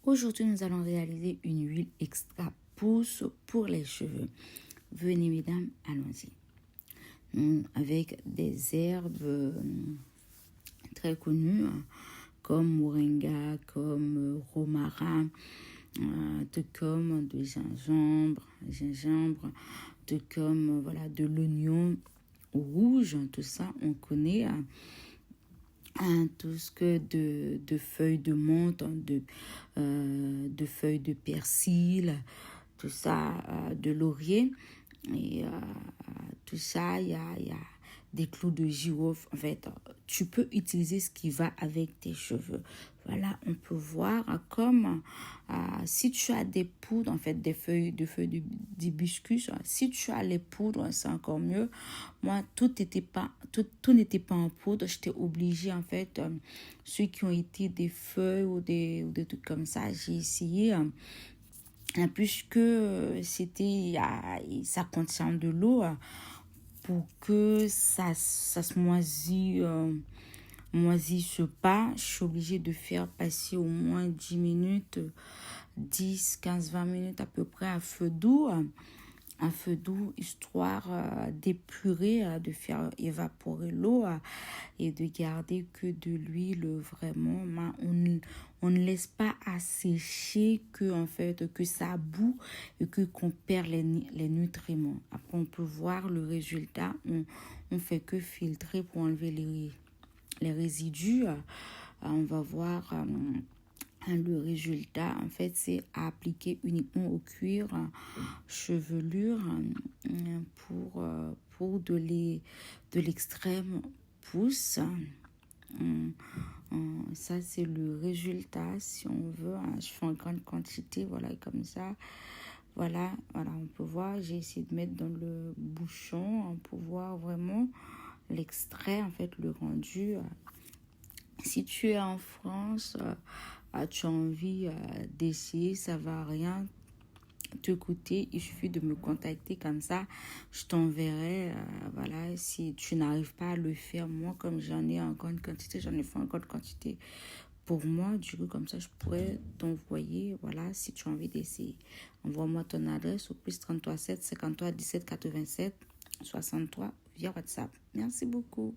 Aujourd'hui, nous allons réaliser une huile extra pousse pour les cheveux. Venez, mesdames, allons-y. Avec des herbes très connues comme moringa, comme romarin, tout comme du gingembre, tout comme voilà, de l'oignon rouge, tout ça, on connaît. Tout ce que de feuilles de menthe, de feuilles de persil, tout ça, de laurier. Et tout ça, il y a des clous de girofle. En fait, tu peux utiliser ce qui va avec tes cheveux. Voilà, on peut voir comme si tu as des poudres, en fait, des feuilles d'hibiscus. Si tu as les poudres, c'est encore mieux. Moi, tout n'était pas en poudre. J'étais obligée, en fait, ceux qui ont été des feuilles ou des trucs comme ça, j'ai essayé. Puisque ça contient de l'eau pour que ça se moisisse pas, je suis obligée de faire passer au moins 10 minutes, 10, 15, 20 minutes à peu près à feu doux, histoire d'épurer, de faire évaporer l'eau et de garder que de l'huile vraiment. On ne laisse pas assécher que, en fait, que ça bout et qu'on perd les nutriments. Après, on peut voir le résultat. On fait que filtrer pour enlever les résidus. On va voir le résultat. En fait, c'est à appliquer uniquement au cuir chevelure pour de l'extrême pousse. Ça, c'est le résultat, si on veut. Je fais en grande quantité, voilà, comme ça. Voilà, on peut voir. J'ai essayé de mettre dans le bouchon pour voir vraiment l'extrait, en fait, le rendu. Si tu es en France, tu as envie d'essayer, ça va rien te coûter. Il suffit de me contacter comme ça. Je t'enverrai, voilà, si tu n'arrives pas à le faire. Moi, comme j'en ai en grande quantité, j'en ai fait en grande quantité pour moi. Du coup, comme ça, je pourrais t'envoyer, voilà, si tu as envie d'essayer. Envoie-moi ton adresse au plus 33 7 53 17 87 63 via WhatsApp. Merci beaucoup.